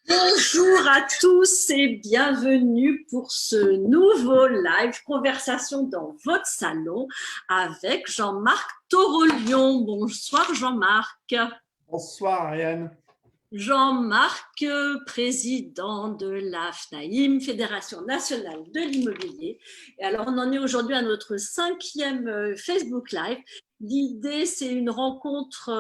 Bonjour à tous et bienvenue pour ce nouveau live conversation dans votre salon avec Jean-Marc Torolion. Bonsoir Jean-Marc. Bonsoir Ariane. Jean-Marc, président de la FNAIM, Fédération nationale de l'immobilier. Et alors, on en est aujourd'hui à notre 5e Facebook Live. L'idée, c'est une rencontre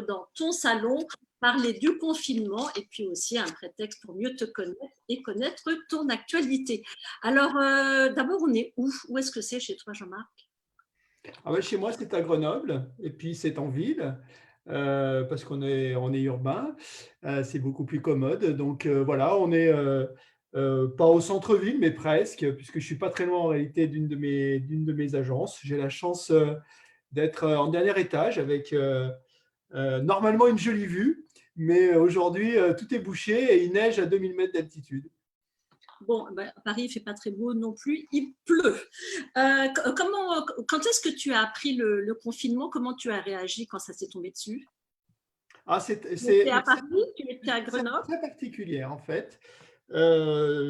dans ton salon, parler du confinement et puis aussi un prétexte pour mieux te connaître et connaître ton actualité. Alors, d'abord, on est où? Où est-ce que c'est chez toi, Jean-Marc? Chez moi, c'est à Grenoble et puis c'est en ville. Parce qu'on est urbain, c'est beaucoup plus commode. Donc voilà, on est pas au centre-ville, mais presque, puisque je suis pas très loin en réalité d'une de mes agences. J'ai la chance d'être en dernier étage avec normalement une jolie vue, mais aujourd'hui tout est bouché et il neige à 2000 mètres d'altitude. Bon, ben, Paris, il ne fait pas très beau non plus, il pleut. Quand est-ce que tu as appris le confinement? Comment tu as réagi quand ça s'est tombé dessus? Tu étais à Paris, tu étais à Grenoble? C'est très particulier en fait.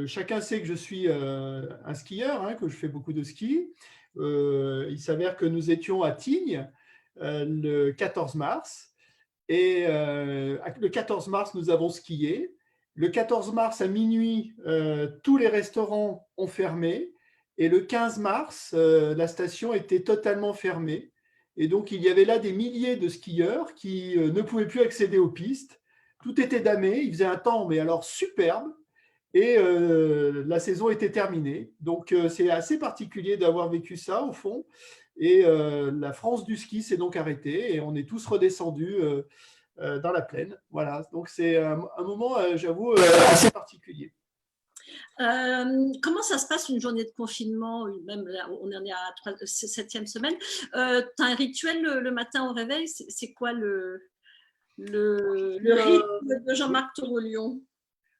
Chacun sait que je suis un skieur, hein, que je fais beaucoup de ski. Il s'avère que nous étions à Tignes le 14 mars. Et le 14 mars, nous avons skié. Le 14 mars à minuit, tous les restaurants ont fermé. Et le 15 mars, la station était totalement fermée. Et donc, il y avait là des milliers de skieurs qui ne pouvaient plus accéder aux pistes. Tout était damé. Il faisait un temps, mais alors superbe. Et la saison était terminée. Donc, c'est assez particulier d'avoir vécu ça, au fond. Et la France du ski s'est donc arrêtée et on est tous redescendus dans la plaine. Voilà, donc c'est un moment, j'avoue, assez particulier. Comment ça se passe une journée de confinement? Même là, on en est à la 7e semaine. Tu as un rituel le matin au réveil? C'est quoi le rythme de Jean-Marc Torolion?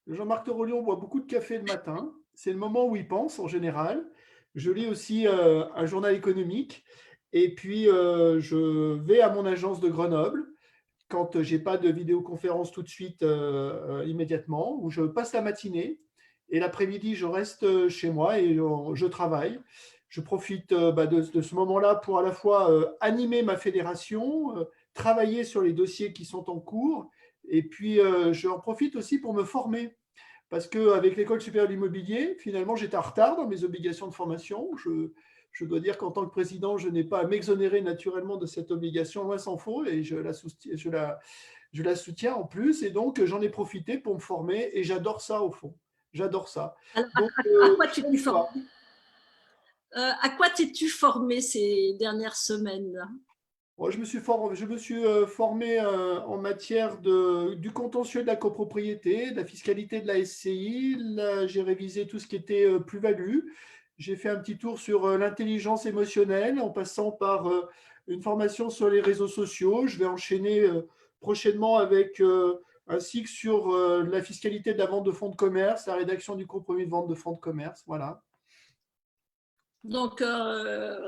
Jean-Marc Torolion boit beaucoup de café le matin. C'est le moment où il pense en général. Je lis aussi un journal économique. Et puis, je vais à mon agence de Grenoble quand je n'ai pas de vidéoconférence tout de suite immédiatement, où je passe la matinée. Et l'après-midi, je reste chez moi et je travaille. Je profite de ce moment-là pour à la fois animer ma fédération, travailler sur les dossiers qui sont en cours. Et puis, j'en profite aussi pour me former. Parce qu'avec l'École supérieure de l'immobilier, finalement, j'étais en retard dans mes obligations de formation. Je dois dire qu'en tant que président, je n'ai pas à m'exonérer naturellement de cette obligation, loin s'en faut, et je la soutiens en plus. Et donc, j'en ai profité pour me former, et j'adore ça au fond. J'adore ça. Alors, donc, à quoi tu t'es formé? À quoi t'es-tu formé ces dernières semaines? Je me suis formé en matière du contentieux de la copropriété, de la fiscalité de la SCI. Là, j'ai révisé tout ce qui était plus-value. J'ai fait un petit tour sur l'intelligence émotionnelle en passant par une formation sur les réseaux sociaux. Je vais enchaîner prochainement avec un cycle sur la fiscalité de la vente de fonds de commerce, la rédaction du compromis de vente de fonds de commerce. Voilà. Donc,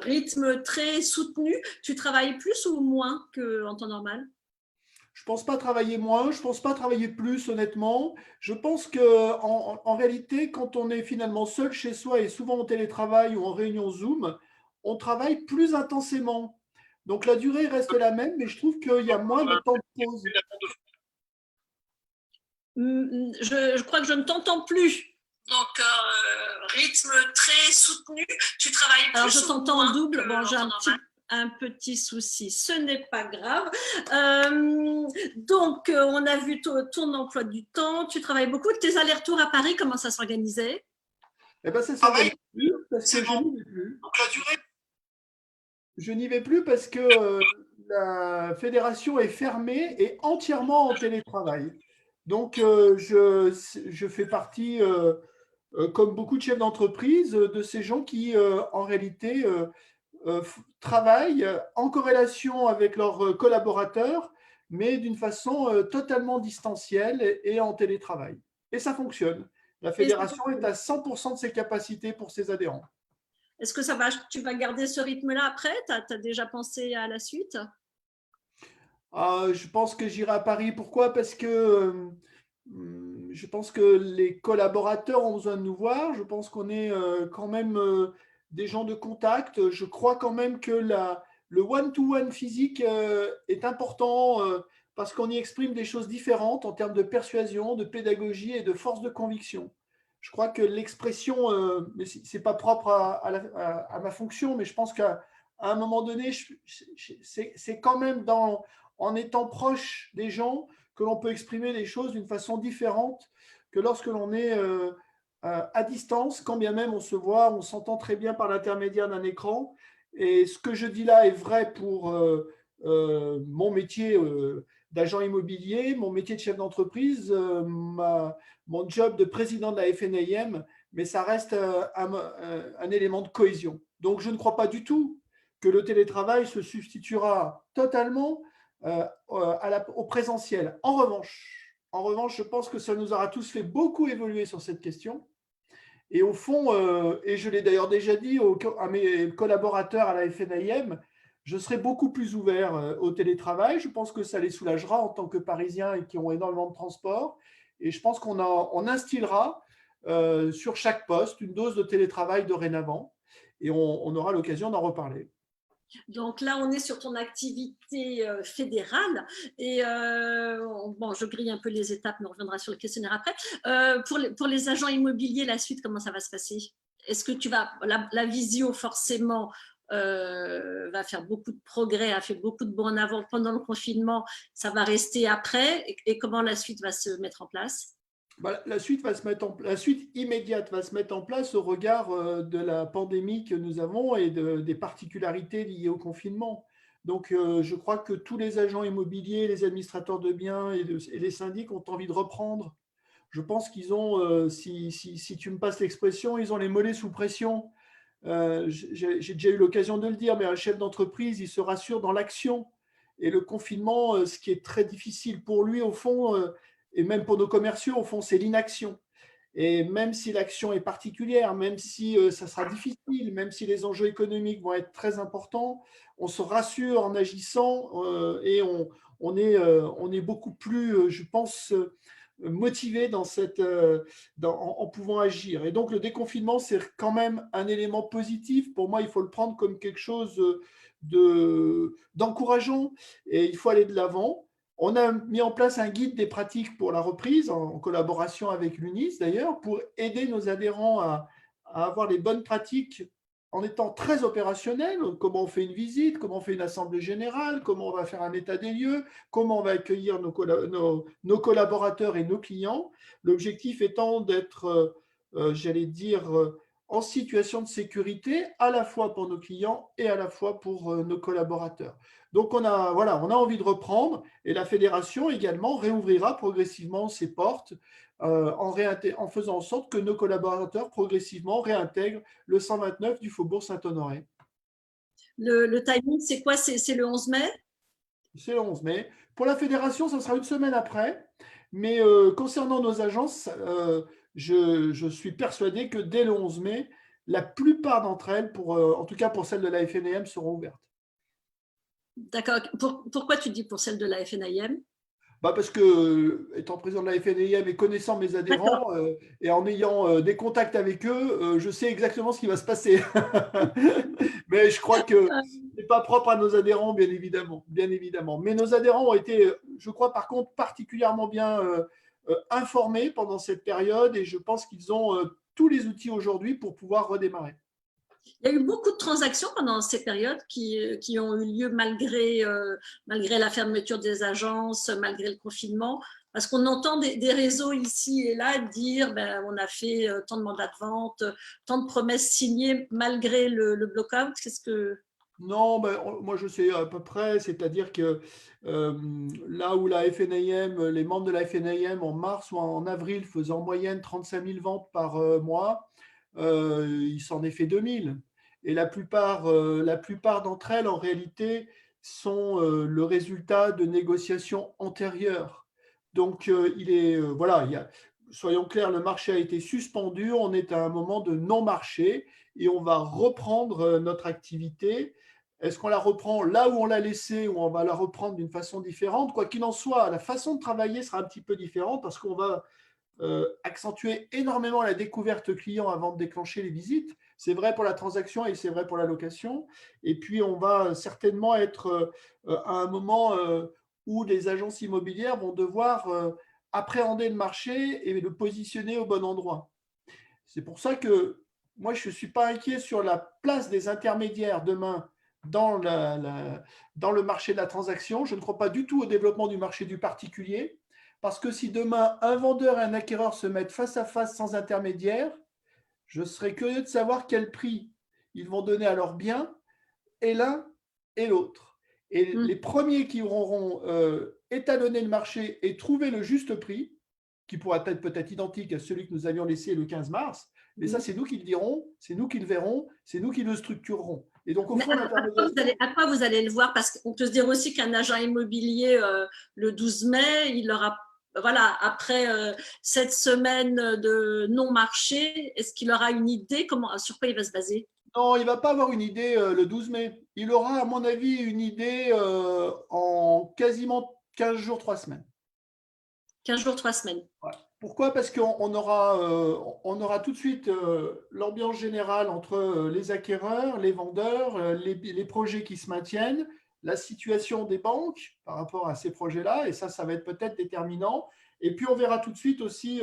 rythme très soutenu. Tu travailles plus ou moins qu'en temps normal? Je ne pense pas travailler moins, je ne pense pas travailler plus, honnêtement. Je pense qu'en réalité, quand on est finalement seul chez soi et souvent en télétravail ou en réunion Zoom, on travaille plus intensément. Donc la durée reste la même, mais je trouve qu'il y a moins de temps de pause. Je crois que je ne t'entends plus. Donc, rythme très soutenu. Tu travailles plus. Alors, je t'entends en double. Bon, j'ai un petit souci. Ce n'est pas grave. Donc, on a vu ton emploi du temps. Tu travailles beaucoup. Tes allers-retours à Paris, comment ça s'organisait? Eh bien, ça s'organise plus parce que je n'y vais plus. Donc, la durée. Je n'y vais plus parce que la fédération est fermée et entièrement en télétravail. Donc, je fais partie comme beaucoup de chefs d'entreprise, de ces gens qui, en réalité, travaillent en corrélation avec leurs collaborateurs, mais d'une façon totalement distancielle et en télétravail. Et ça fonctionne. La fédération est à 100% de ses capacités pour ses adhérents. Est-ce que tu vas garder ce rythme-là après? Tu as déjà pensé à la suite? Je pense que j'irai à Paris. Pourquoi? Parce que je pense que les collaborateurs ont besoin de nous voir. Je pense qu'on est quand même des gens de contact. Je crois quand même que le one-to-one physique est important parce qu'on y exprime des choses différentes en termes de persuasion, de pédagogie et de force de conviction. Je crois que l'expression, mais c'est pas propre à ma fonction, mais je pense qu'à un moment donné, c'est quand même en étant proche des gens que l'on peut exprimer les choses d'une façon différente que lorsque l'on est à distance, quand bien même on se voit, on s'entend très bien par l'intermédiaire d'un écran. Et ce que je dis là est vrai pour mon métier d'agent immobilier, mon métier de chef d'entreprise, mon job de président de la FNAIM, mais ça reste un élément de cohésion. Donc je ne crois pas du tout que le télétravail se substituera totalement au présentiel. En revanche, je pense que ça nous aura tous fait beaucoup évoluer sur cette question. Et au fond, et je l'ai d'ailleurs déjà dit à mes collaborateurs à la FNAIM, je serai beaucoup plus ouvert au télétravail. Je pense que ça les soulagera en tant que Parisiens et qui ont énormément de transport. Et je pense qu'on instillera sur chaque poste une dose de télétravail dorénavant. Et on aura l'occasion d'en reparler. Donc là, on est sur ton activité fédérale et bon, je grille un peu les étapes, mais on reviendra sur le questionnaire après. Pour les agents immobiliers, la suite, comment ça va se passer? Est-ce que la visio forcément va faire beaucoup de progrès, a fait beaucoup de bons en avant pendant le confinement, ça va rester après et comment la suite va se mettre en place? La suite immédiate va se mettre en place au regard de la pandémie que nous avons et des particularités liées au confinement. Donc, je crois que tous les agents immobiliers, les administrateurs de biens et les syndics ont envie de reprendre. Je pense qu'ils ont, si tu me passes l'expression, ils ont les mollets sous pression. J'ai déjà eu l'occasion de le dire, mais un chef d'entreprise, il se rassure dans l'action. Et le confinement, ce qui est très difficile pour lui, au fond, et même pour nos commerciaux, au fond, c'est l'inaction. Et même si l'action est particulière, même si ça sera difficile, même si les enjeux économiques vont être très importants, on se rassure en agissant et on est beaucoup plus, je pense, motivé en pouvant agir. Et donc le déconfinement, c'est quand même un élément positif. Pour moi, il faut le prendre comme quelque chose d'encourageant et il faut aller de l'avant. On a mis en place un guide des pratiques pour la reprise, en collaboration avec l'UNIS d'ailleurs, pour aider nos adhérents à avoir les bonnes pratiques en étant très opérationnel. Comment on fait une visite, comment on fait une assemblée générale, comment on va faire un état des lieux, comment on va accueillir nos collaborateurs et nos clients. L'objectif étant d'être, j'allais dire, en situation de sécurité, à la fois pour nos clients et à la fois pour nos collaborateurs. Donc, on a envie de reprendre et la fédération également réouvrira progressivement ses portes en faisant en sorte que nos collaborateurs progressivement réintègrent le 129 du Faubourg Saint-Honoré. Le timing, c'est quoi? C'est le 11 mai? C'est le 11 mai. Pour la fédération, ça sera une semaine après. Mais concernant nos agences, je suis persuadé que dès le 11 mai, la plupart d'entre elles, en tout cas pour celles de la FNAIM, seront ouvertes. D'accord. Pourquoi tu dis pour celle de la FNAIM? Parce que, étant président de la FNAIM et connaissant mes adhérents et en ayant des contacts avec eux, je sais exactement ce qui va se passer. Mais je crois que ce n'est pas propre à nos adhérents, bien évidemment. Bien évidemment. Mais nos adhérents ont été, je crois par contre, particulièrement bien informés pendant cette période et je pense qu'ils ont tous les outils aujourd'hui pour pouvoir redémarrer. Il y a eu beaucoup de transactions pendant ces périodes qui ont eu lieu malgré la fermeture des agences, malgré le confinement, parce qu'on entend des réseaux ici et là dire on a fait tant de mandats de vente, tant de promesses signées malgré le block-out. Qu'est-ce que… Non, moi je sais à peu près, c'est-à-dire que là où la FNAIM, les membres de la FNAIM en mars ou en avril faisaient en moyenne 35 000 ventes par mois, il s'en est fait 2000. Et la plupart d'entre elles, en réalité, sont le résultat de négociations antérieures. Donc, voilà, soyons clairs, le marché a été suspendu, on est à un moment de non-marché et on va reprendre notre activité. Est-ce qu'on la reprend là où on l'a laissée ou on va la reprendre d'une façon différente? Quoi qu'il en soit, la façon de travailler sera un petit peu différente parce qu'on va accentuer énormément la découverte client avant de déclencher les visites. C'est vrai pour la transaction et c'est vrai pour la location. Et puis, on va certainement être à un moment où les agences immobilières vont devoir appréhender le marché et le positionner au bon endroit. C'est pour ça que moi, je ne suis pas inquiet sur la place des intermédiaires demain dans le marché de la transaction. Je ne crois pas du tout au développement du marché du particulier. Parce que si demain, un vendeur et un acquéreur se mettent face à face sans intermédiaire, je serais curieux de savoir quel prix ils vont donner à leurs biens, et l'un et l'autre. Et les premiers qui auront étalonné le marché et trouvé le juste prix, qui pourra être peut-être identique à celui que nous avions laissé le 15 mars, mais ça, c'est nous qui le dirons, c'est nous qui le verrons, c'est nous qui le structurerons. Et donc, au fond, à quoi vous allez le voir? Parce qu'on peut se dire aussi qu'un agent immobilier, le 12 mai, il aura, voilà, après cette semaine de non-marché, est-ce qu'il aura une idée sur quoi il va se baser? Non, il ne va pas avoir une idée le 12 mai. Il aura, à mon avis, une idée en quasiment 15 jours, 3 semaines. 15 jours, 3 semaines. Ouais. Pourquoi? Parce qu'on aura tout de suite l'ambiance générale entre les acquéreurs, les vendeurs, les projets qui se maintiennent, la situation des banques par rapport à ces projets-là, et ça va être peut-être déterminant. Et puis, on verra tout de suite aussi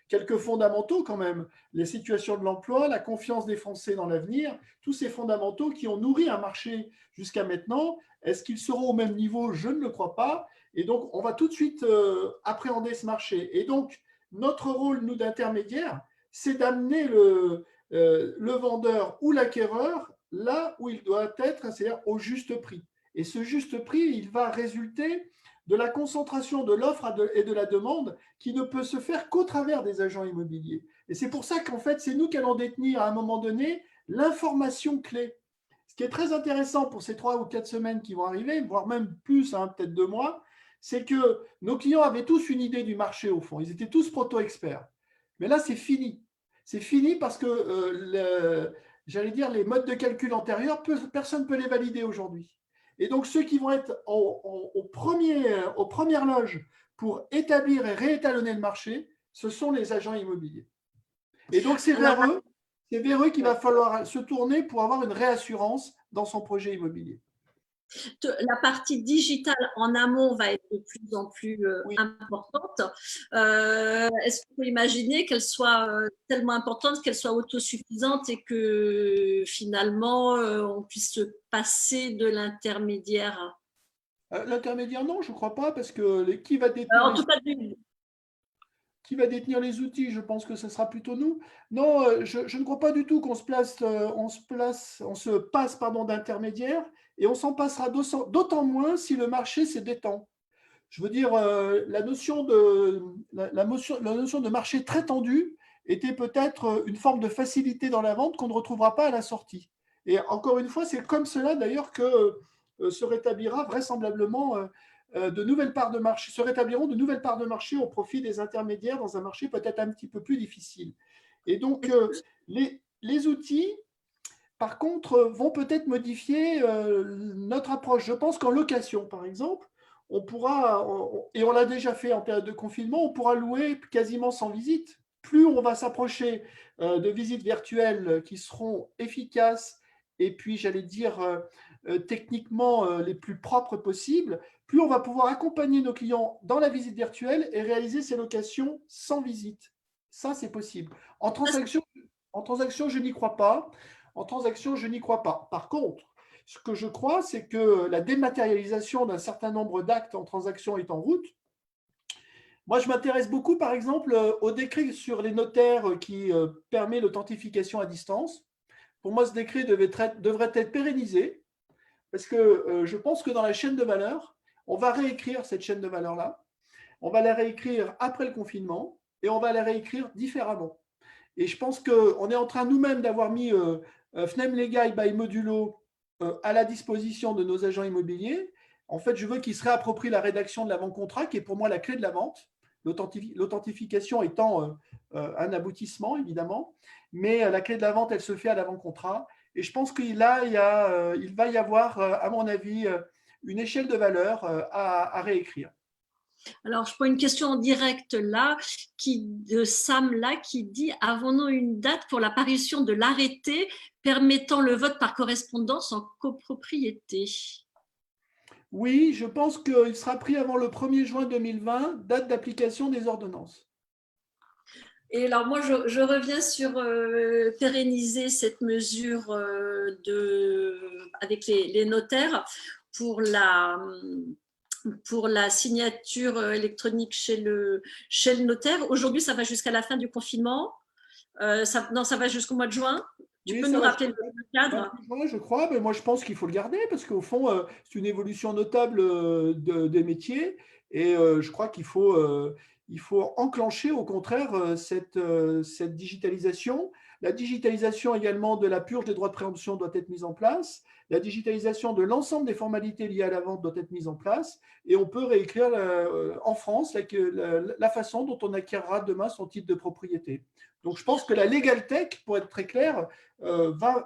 quelques fondamentaux quand même, les situations de l'emploi, la confiance des Français dans l'avenir, tous ces fondamentaux qui ont nourri un marché jusqu'à maintenant. Est-ce qu'ils seront au même niveau? Je ne le crois pas. Et donc, on va tout de suite appréhender ce marché. Et donc, notre rôle, nous, d'intermédiaire, c'est d'amener le vendeur ou l'acquéreur là où il doit être, c'est-à-dire au juste prix. Et ce juste prix, il va résulter de la concentration de l'offre et de la demande qui ne peut se faire qu'au travers des agents immobiliers. Et c'est pour ça qu'en fait, c'est nous qui allons détenir à un moment donné l'information clé. Ce qui est très intéressant pour ces 3 ou 4 semaines qui vont arriver, voire même plus, hein, peut-être 2 mois, c'est que nos clients avaient tous une idée du marché au fond. Ils étaient tous proto-experts. Mais là, c'est fini. C'est fini parce que, j'allais dire, les modes de calcul antérieurs, personne ne peut les valider aujourd'hui. Et donc, ceux qui vont être aux premières loges pour établir et réétalonner le marché, ce sont les agents immobiliers. Et donc, c'est vers eux qu'il va falloir se tourner pour avoir une réassurance dans son projet immobilier. La partie digitale en amont va être de plus en plus importante. Est-ce qu'on peut imaginer qu'elle soit tellement importante, qu'elle soit autosuffisante et que finalement on puisse se passer de l'intermédiaire? L'intermédiaire, non, je ne crois pas, parce que qui va détenir qui va détenir les outils? Je pense que ce sera plutôt nous. Non, je ne crois pas du tout qu'on se passe d'intermédiaire, et on s'en passera d'autant moins si le marché se détend. Je veux dire, la notion de marché très tendu était peut-être une forme de facilité dans la vente qu'on ne retrouvera pas à la sortie. Et encore une fois, c'est comme cela d'ailleurs que se rétablira vraisemblablement de nouvelles parts de marché, se rétabliront de nouvelles parts de marché au profit des intermédiaires dans un marché peut-être un petit peu plus difficile. Et donc, les outils, par contre, vont peut-être modifier notre approche. Je pense qu'en location, par exemple, on pourra, et on l'a déjà fait en période de confinement, on pourra louer quasiment sans visite. Plus on va s'approcher de visites virtuelles qui seront efficaces et puis, j'allais dire, techniquement les plus propres possibles, plus on va pouvoir accompagner nos clients dans la visite virtuelle et réaliser ces locations sans visite. Ça, c'est possible. En transaction, je n'y crois pas. En transaction, je n'y crois pas. Par contre, ce que je crois, c'est que la dématérialisation d'un certain nombre d'actes en transaction est en route. Moi, je m'intéresse beaucoup, par exemple, au décret sur les notaires qui permet l'authentification à distance. Pour moi, ce décret devrait être pérennisé, parce que je pense que dans la chaîne de valeur, on va réécrire cette chaîne de valeur-là. On va la réécrire après le confinement et on va la réécrire différemment. Et je pense qu'on est en train nous-mêmes d'avoir mis Fnem Legal by Modulo à la disposition de nos agents immobiliers. En fait, je veux qu'ils se réapproprient la rédaction de l'avant-contrat, qui est pour moi la clé de la vente. l'authentification étant un aboutissement, évidemment, mais la clé de la vente, elle se fait à l'avant-contrat. Et je pense qu'il va y avoir, à mon avis, une échelle de valeur à réécrire. Alors, je prends une question en direct là, de Sam là, qui dit: avons-nous une date pour l'apparition de l'arrêté permettant le vote par correspondance en copropriété? Oui, je pense qu'il sera pris avant le 1er juin 2020, date d'application des ordonnances. Et alors moi, je reviens sur pérenniser cette mesure avec les notaires pour la signature électronique chez le notaire. Aujourd'hui, ça va jusqu'à la fin du confinement. Non, ça va jusqu'au mois de juin. Tu peux nous rappeler le cadre? Juin, je crois, mais moi je pense qu'il faut le garder parce qu'au fond, c'est une évolution notable des métiers et je crois qu'il faut enclencher au contraire cette digitalisation. La digitalisation également de la purge des droits de préemption doit être mise en place. La digitalisation de l'ensemble des formalités liées à la vente doit être mise en place et on peut réécrire en France la façon dont on acquérera demain son titre de propriété. Donc je pense que la legal tech, pour être très clair, va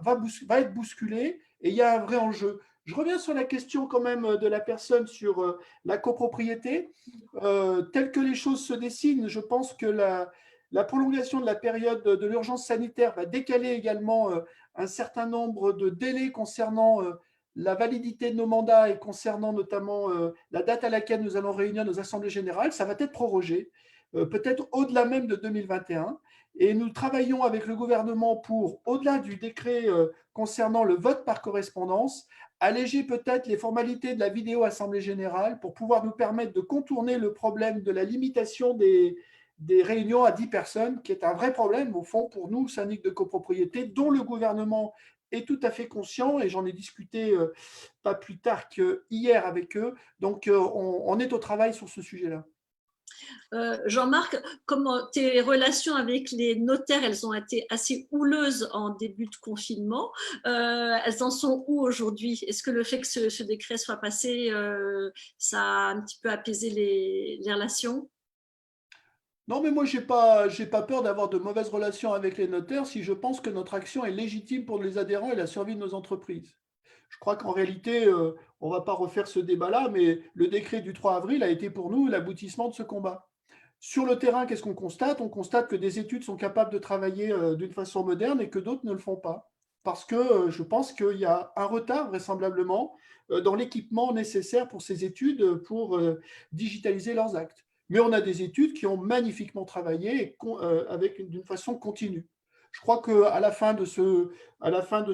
être bousculée et il y a un vrai enjeu. Je reviens sur la question quand même de la personne sur la copropriété. Telles que les choses se dessinent, je pense que la prolongation de la période de l'urgence sanitaire va décaler également un certain nombre de délais concernant la validité de nos mandats et concernant notamment la date à laquelle nous allons réunir nos assemblées générales. Ça va être prorogé, peut-être au-delà même de 2021. Et nous travaillons avec le gouvernement pour, au-delà du décret concernant le vote par correspondance, alléger peut-être les formalités de la vidéo assemblée générale pour pouvoir nous permettre de contourner le problème de la limitation des réunions à 10 personnes, qui est un vrai problème au fond pour nous, syndic de copropriété, dont le gouvernement est tout à fait conscient, et j'en ai discuté pas plus tard qu'hier avec eux. Donc on est au travail sur ce sujet-là. Jean-Marc, comment tes relations avec les notaires, elles ont été assez houleuses en début de confinement. Elles en sont où aujourd'hui? Est-ce que le fait que ce décret soit passé, ça a un petit peu apaisé les relations? Non, mais moi, j'ai pas peur d'avoir de mauvaises relations avec les notaires si je pense que notre action est légitime pour les adhérents et la survie de nos entreprises. Je crois qu'en réalité, on ne va pas refaire ce débat-là, mais le décret du 3 avril a été pour nous l'aboutissement de ce combat. Sur le terrain, qu'est-ce qu'on constate? On constate que des études sont capables de travailler d'une façon moderne et que d'autres ne le font pas. Parce que je pense qu'il y a un retard vraisemblablement dans l'équipement nécessaire pour ces études pour digitaliser leurs actes. Mais on a des études qui ont magnifiquement travaillé d'une façon continue. Je crois qu'à la fin de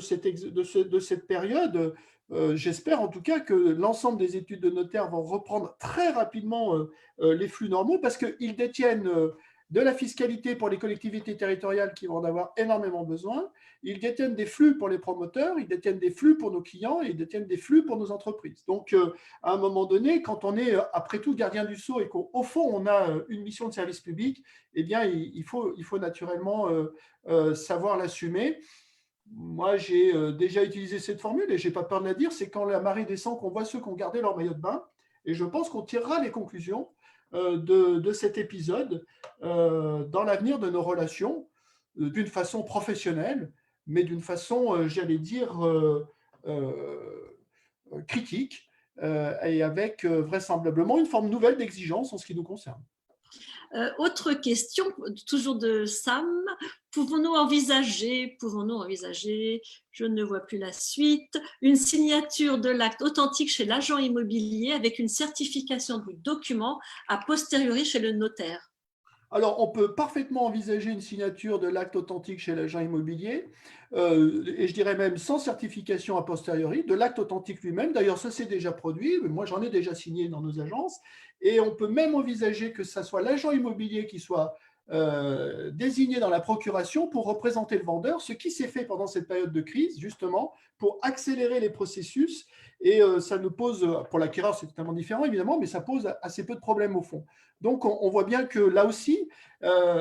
cette période, j'espère en tout cas que l'ensemble des études de notaires vont reprendre très rapidement les flux normaux parce qu'ils détiennent de la fiscalité pour les collectivités territoriales qui vont en avoir énormément besoin. Ils détiennent des flux pour les promoteurs, ils détiennent des flux pour nos clients et ils détiennent des flux pour nos entreprises. Donc, à un moment donné, quand on est après tout gardien du sceau et qu'au fond, on a une mission de service public, eh bien, il faut naturellement savoir l'assumer. Moi, j'ai déjà utilisé cette formule et je n'ai pas peur de la dire, c'est quand la marée descend qu'on voit ceux qui ont gardé leur maillot de bain. Et je pense qu'on tirera les conclusions de cet épisode dans l'avenir de nos relations d'une façon professionnelle, mais d'une façon, j'allais dire, critique et avec vraisemblablement une forme nouvelle d'exigence en ce qui nous concerne. Autre question, toujours de Sam. Pouvons-nous envisager, je ne vois plus la suite, une signature de l'acte authentique chez l'agent immobilier avec une certification du document a posteriori chez le notaire? Alors, on peut parfaitement envisager une signature de l'acte authentique chez l'agent immobilier, et je dirais même sans certification a posteriori, de l'acte authentique lui-même. D'ailleurs, ça s'est déjà produit, moi j'en ai déjà signé dans nos agences, et on peut même envisager que ce soit l'agent immobilier qui soit désigné dans la procuration pour représenter le vendeur, ce qui s'est fait pendant cette période de crise, justement, pour accélérer les processus. Et ça ne pose, pour l'acquéreur, c'est totalement différent, évidemment, mais ça pose assez peu de problèmes au fond. Donc, on voit bien que là aussi,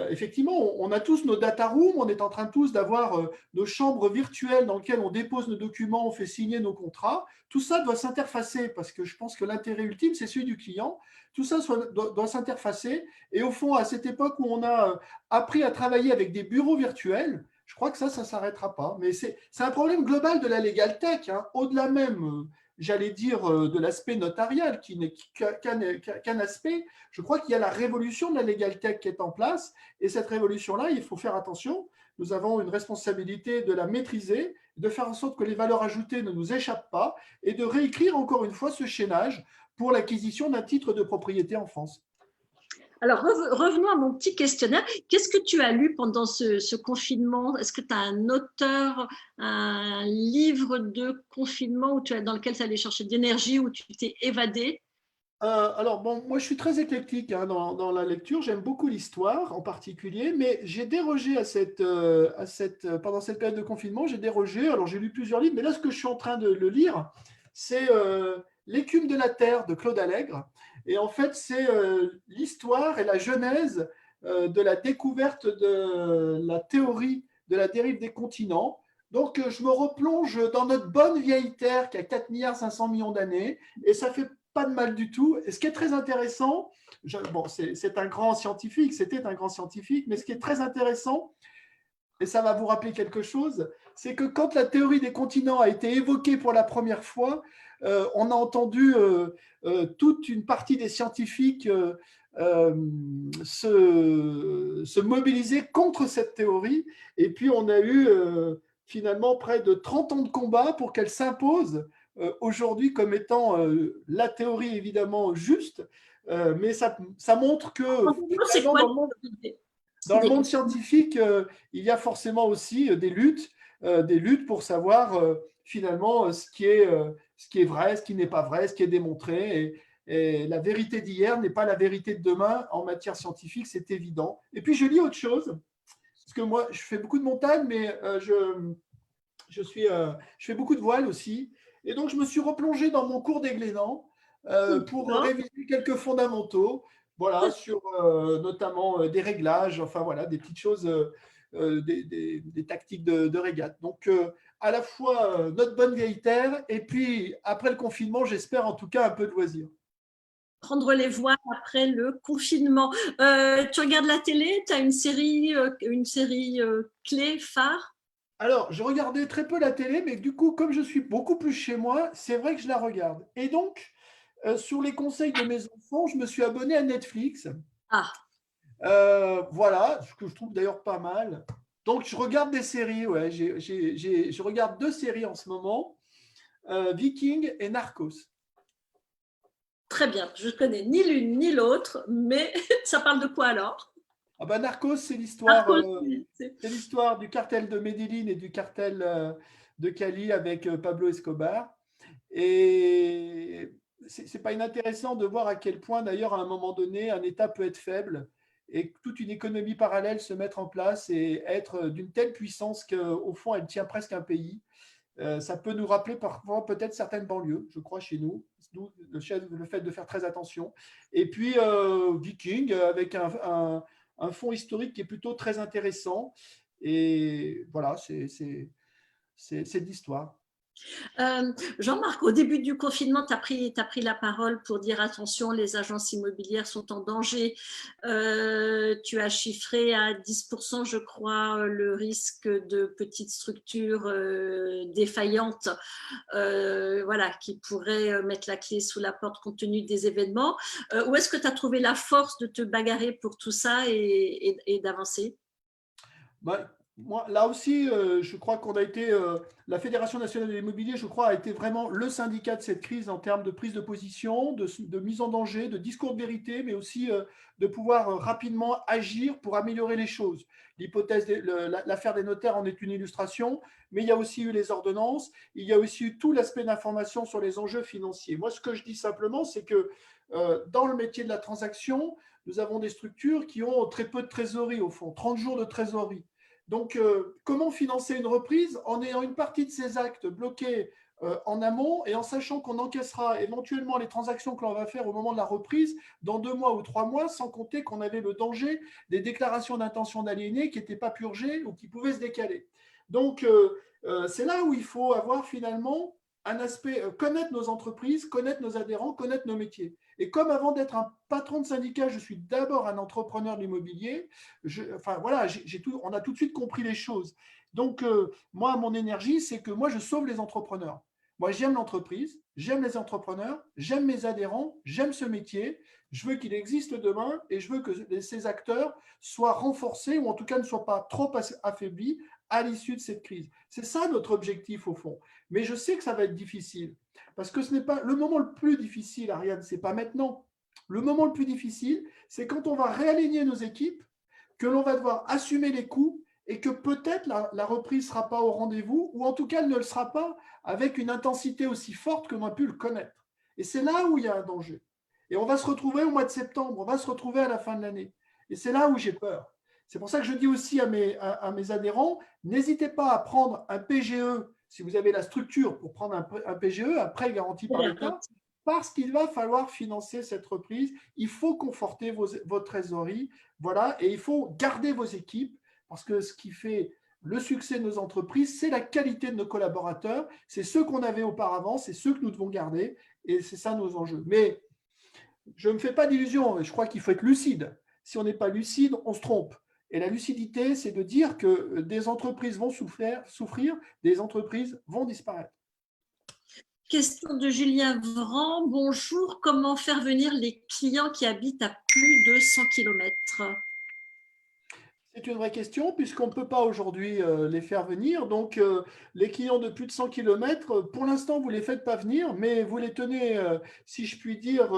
effectivement, on a tous nos data rooms, on est en train tous d'avoir nos chambres virtuelles dans lesquelles on dépose nos documents, on fait signer nos contrats. Tout ça doit s'interfacer parce que je pense que l'intérêt ultime, c'est celui du client. Tout ça doit s'interfacer. Et au fond, à cette époque où on a appris à travailler avec des bureaux virtuels, je crois que ça ne s'arrêtera pas. Mais c'est un problème global de la legal tech, hein, au-delà même, j'allais dire, de l'aspect notarial, qui n'est qu'un aspect. Je crois qu'il y a la révolution de la legal tech qui est en place. Et cette révolution-là, il faut faire attention. Nous avons une responsabilité de la maîtriser, de faire en sorte que les valeurs ajoutées ne nous échappent pas et de réécrire encore une fois ce chaînage pour l'acquisition d'un titre de propriété en France. Alors, revenons à mon petit questionnaire. Qu'est-ce que tu as lu pendant ce confinement? Est-ce que tu as un auteur, un livre de confinement dans lequel tu allais chercher d'énergie, où tu t'es évadé? Alors, bon, moi, je suis très éclectique hein, dans la lecture. J'aime beaucoup l'histoire en particulier, mais j'ai dérogé pendant cette période de confinement, j'ai dérogé. Alors, j'ai lu plusieurs livres, mais là, ce que je suis en train de le lire, c'est L'écume de la Terre de Claude Allègre. Et en fait, c'est l'histoire et la genèse de la découverte de la théorie de la dérive des continents. Donc, je me replonge dans notre bonne vieille Terre qui a 4,5 milliards d'années, et ça fait pas de mal du tout. Et ce qui est très intéressant, bon, c'est un grand scientifique, c'était un grand scientifique, mais ce qui est très intéressant, et ça va vous rappeler quelque chose, c'est que quand la théorie des continents a été évoquée pour la première fois, on a entendu toute une partie des scientifiques se mobiliser contre cette théorie. Et puis, on a eu finalement près de 30 ans de combat pour qu'elle s'impose aujourd'hui comme étant la théorie évidemment juste, mais ça montre que C'est quoi dans le monde scientifique, il y a forcément aussi des luttes pour savoir finalement ce qui est vrai, ce qui n'est pas vrai, ce qui est démontré. Et la vérité d'hier n'est pas la vérité de demain en matière scientifique, c'est évident. Et puis je lis autre chose, parce que moi je fais beaucoup de montagne, mais je fais beaucoup de voile aussi. Et donc je me suis replongé dans mon cours des Glénans pour réviser quelques fondamentaux. Voilà, sur notamment des réglages, enfin voilà, des petites choses, des tactiques de régate. Donc, à la fois notre bonne vieille terre, et puis après le confinement, j'espère en tout cas un peu de loisirs. Prendre les voiles après le confinement. Tu regardes la télé? Tu as une série clé, phare? Alors, je regardais très peu la télé, mais du coup, comme je suis beaucoup plus chez moi, c'est vrai que je la regarde. Et donc, sur les conseils de mes enfants, je me suis abonné à Netflix. Ah. Voilà, ce que je trouve d'ailleurs pas mal. Donc, je regarde des séries. Ouais. Je regarde 2 séries en ce moment, Viking et Narcos. Très bien. Je ne connais ni l'une ni l'autre, mais ça parle de quoi alors? Ah ben, Narcos, c'est l'histoire du cartel de Medellín et du cartel de Cali avec Pablo Escobar. Et c'est pas inintéressant de voir à quel point, d'ailleurs, à un moment donné, un État peut être faible et toute une économie parallèle se mettre en place et être d'une telle puissance qu'au fond, elle tient presque un pays. Ça peut nous rappeler parfois peut-être certaines banlieues, je crois, chez nous, d'où le fait de faire très attention. Et puis, Viking, avec un fond historique qui est plutôt très intéressant. Et voilà, c'est de l'histoire. Jean-Marc, au début du confinement, tu as pris la parole pour dire attention, les agences immobilières sont en danger. Tu as chiffré à 10%, je crois, le risque de petites structures défaillantes voilà, qui pourraient mettre la clé sous la porte compte tenu des événements. Où est-ce que tu as trouvé la force de te bagarrer pour tout ça et d'avancer? Bah, Moi, là aussi, je crois qu'on a été, la Fédération nationale de l'immobilier, je crois, a été vraiment le syndicat de cette crise en termes de prise de position, de mise en danger, de discours de vérité, mais aussi de pouvoir rapidement agir pour améliorer les choses. L'affaire des notaires en est une illustration, mais il y a aussi eu les ordonnances, il y a aussi eu tout l'aspect d'information sur les enjeux financiers. Moi, ce que je dis simplement, c'est que dans le métier de la transaction, nous avons des structures qui ont très peu de trésorerie, au fond, 30 jours de trésorerie. Donc, comment financer une reprise en ayant une partie de ces actes bloqués en amont et en sachant qu'on encaissera éventuellement les transactions que l'on va faire au moment de la reprise dans 2 mois ou 3 mois, sans compter qu'on avait le danger des déclarations d'intention d'aliéner qui n'étaient pas purgées ou qui pouvaient se décaler. Donc, c'est là où il faut avoir finalement un aspect, connaître nos entreprises, connaître nos adhérents, connaître nos métiers. Et comme avant d'être un patron de syndicat, je suis d'abord un entrepreneur de l'immobilier, enfin voilà, on a tout de suite compris les choses. Donc, moi, mon énergie, c'est que moi, je sauve les entrepreneurs. Moi, j'aime l'entreprise, j'aime les entrepreneurs, j'aime mes adhérents, j'aime ce métier. Je veux qu'il existe demain et je veux que ces acteurs soient renforcés ou en tout cas ne soient pas trop affaiblis à l'issue de cette crise. C'est ça notre objectif au fond. Mais je sais que ça va être difficile parce que ce n'est pas le moment le plus difficile, Ariane, c'est pas maintenant. Le moment le plus difficile, c'est quand on va réaligner nos équipes, que l'on va devoir assumer les coûts et que peut-être la reprise ne sera pas au rendez-vous, ou en tout cas elle ne le sera pas avec une intensité aussi forte que l'on a pu le connaître. Et c'est là où il y a un danger. Et on va se retrouver au mois de septembre, on va se retrouver à la fin de l'année. Et c'est là où j'ai peur. C'est pour ça que je dis aussi à mes adhérents, n'hésitez pas à prendre un PGE, si vous avez la structure pour prendre un PGE, un prêt garanti par l'État, parce qu'il va falloir financer cette reprise. Il faut conforter votre trésorerie, voilà, et il faut garder vos équipes, parce que ce qui fait le succès de nos entreprises, c'est la qualité de nos collaborateurs, c'est ceux qu'on avait auparavant, c'est ceux que nous devons garder, et c'est ça nos enjeux. Mais je ne me fais pas d'illusions, je crois qu'il faut être lucide. Si on n'est pas lucide, on se trompe. Et la lucidité, c'est de dire que des entreprises vont souffrir, des entreprises vont disparaître. Question de Julien Vran. Bonjour, comment faire venir les clients qui habitent à plus de 100 km? C'est une vraie question, puisqu'on ne peut pas aujourd'hui les faire venir. Donc, les clients de plus de 100 km, pour l'instant, vous ne les faites pas venir, mais vous les tenez, si je puis dire,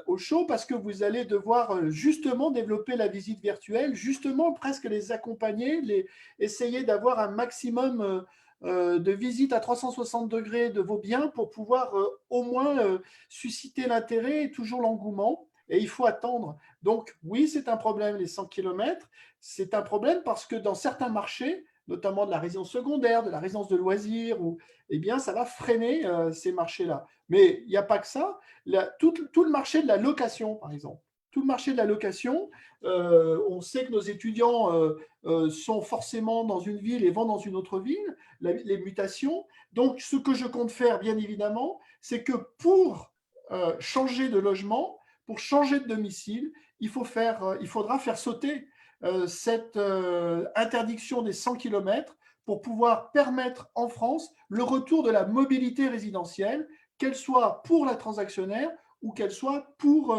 au chaud, parce que vous allez devoir justement développer la visite virtuelle, justement presque les accompagner, essayer d'avoir un maximum de visites à 360 degrés de vos biens pour pouvoir au moins susciter l'intérêt et toujours l'engouement. Et il faut attendre. Donc, oui, c'est un problème, les 100 km. C'est un problème parce que dans certains marchés, notamment de la résidence secondaire, de la résidence de loisirs, eh bien, ça va freiner ces marchés-là. Mais il n'y a pas que ça. Tout le marché de la location, par exemple. Tout le marché de la location, on sait que nos étudiants sont forcément dans une ville et vont dans une autre ville, les mutations. Donc, ce que je compte faire, bien évidemment, c'est que pour changer de logement, pour changer de domicile, il faudra faire sauter cette interdiction des 100 km pour pouvoir permettre en France le retour de la mobilité résidentielle, qu'elle soit pour la transactionnaire ou qu'elle soit pour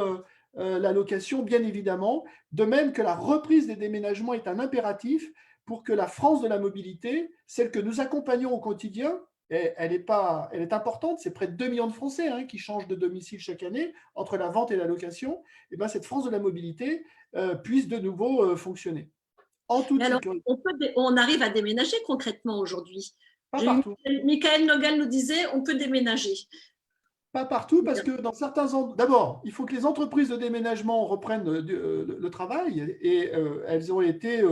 la location, bien évidemment. De même que la reprise des déménagements est un impératif pour que la France de la mobilité, celle que nous accompagnons au quotidien, elle est importante, c'est près de 2 millions de Français qui changent de domicile chaque année entre la vente et la location, et bien cette France de la mobilité puisse de nouveau fonctionner. En toute alors, sécurité. on arrive à déménager concrètement aujourd'hui. Pas partout. Michael Nogal nous disait on peut déménager. Pas partout, parce que dans certains endroits, d'abord, il faut que les entreprises de déménagement reprennent le travail et elles ont été,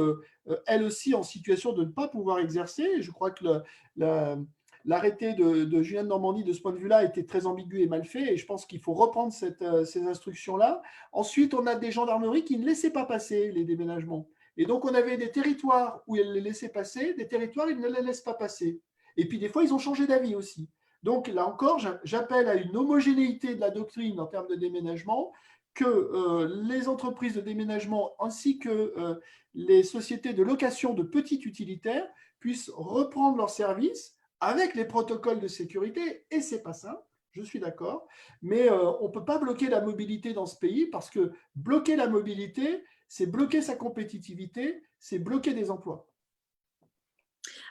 elles aussi, en situation de ne pas pouvoir exercer. Je crois que l'arrêté de Julien de Normandie, de ce point de vue-là, était très ambigu et mal fait et je pense qu'il faut reprendre ces instructions-là. Ensuite, on a des gendarmeries qui ne laissaient pas passer les déménagements. Et donc, on avait des territoires où elles les laissaient passer, des territoires où ils ne les laissent pas passer. Et puis, des fois, ils ont changé d'avis aussi. Donc là encore, j'appelle à une homogénéité de la doctrine en termes de déménagement, que les entreprises de déménagement ainsi que les sociétés de location de petits utilitaires puissent reprendre leurs services avec les protocoles de sécurité. Et ce n'est pas simple, je suis d'accord, mais on ne peut pas bloquer la mobilité dans ce pays parce que bloquer la mobilité, c'est bloquer sa compétitivité, c'est bloquer des emplois.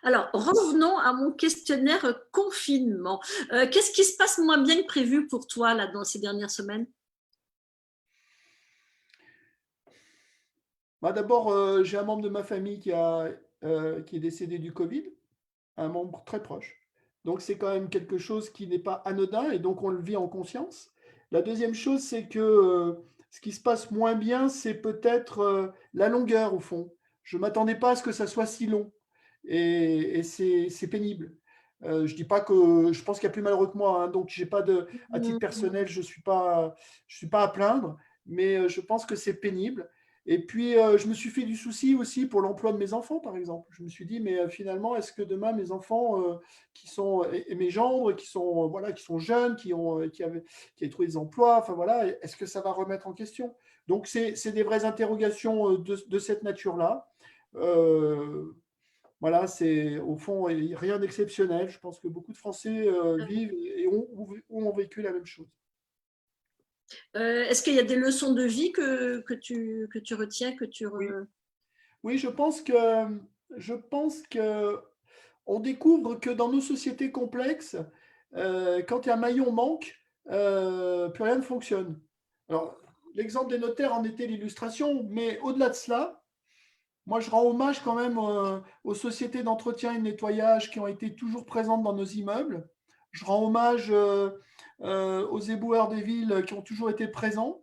Alors, revenons à mon questionnaire confinement. Qu'est-ce qui se passe moins bien que prévu pour toi là, dans ces dernières semaines? D'abord, j'ai un membre de ma famille qui est décédé du Covid, un membre très proche. Donc, c'est quand même quelque chose qui n'est pas anodin et donc on le vit en conscience. La deuxième chose, c'est que ce qui se passe moins bien, c'est peut-être la longueur au fond. Je ne m'attendais pas à ce que ça soit si long et c'est pénible. Je dis pas que je pense qu'il y a plus malheureux que moi, hein, donc j'ai pas de, à titre personnel, je suis pas à plaindre, mais je pense que c'est pénible. Et puis, je me suis fait du souci aussi pour l'emploi de mes enfants, par exemple. Je me suis dit, mais finalement, est-ce que demain, mes enfants qui sont, et mes gendres, qui sont, voilà, qui sont jeunes, qui avaient trouvé des emplois, enfin voilà, est-ce que ça va remettre en question? Donc, c'est des vraies interrogations de cette nature-là. Euh, voilà, c'est au fond rien d'exceptionnel. Je pense que beaucoup de Français vivent et ont vécu la même chose. Est-ce qu'il y a des leçons de vie que tu retiens, Oui, oui, je pense que on découvre que dans nos sociétés complexes, quand un maillon manque, plus rien ne fonctionne. Alors, l'exemple des notaires en était l'illustration, mais au-delà de cela, moi, je rends hommage quand même aux sociétés d'entretien et de nettoyage qui ont été toujours présentes dans nos immeubles. Je rends hommage aux éboueurs des villes qui ont toujours été présents,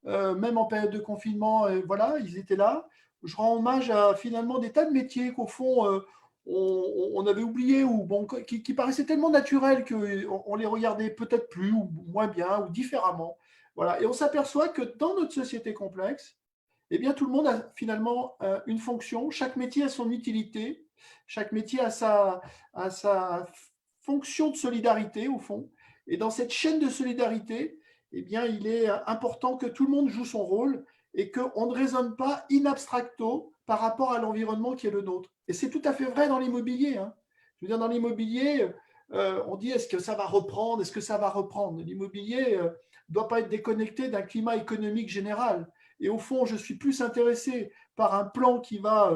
même en période de confinement. Voilà, ils étaient là. Je rends hommage à finalement des tas de métiers qu'au fond, on avait oubliés ou bon, qui paraissaient tellement naturels qu'on les regardait peut-être plus ou moins bien ou différemment. Voilà. Et on s'aperçoit que dans notre société complexe, eh bien, tout le monde a finalement une fonction, chaque métier a son utilité, chaque métier a sa fonction de solidarité au fond. Et dans cette chaîne de solidarité, eh bien, il est important que tout le monde joue son rôle et qu'on ne raisonne pas in abstracto par rapport à l'environnement qui est le nôtre. Et c'est tout à fait vrai dans l'immobilier, hein. Je veux dire, dans l'immobilier, on dit est-ce que ça va reprendre, est-ce que ça va reprendre. L'immobilier ne doit pas être déconnecté d'un climat économique général. Et au fond, je suis plus intéressé par un plan qui va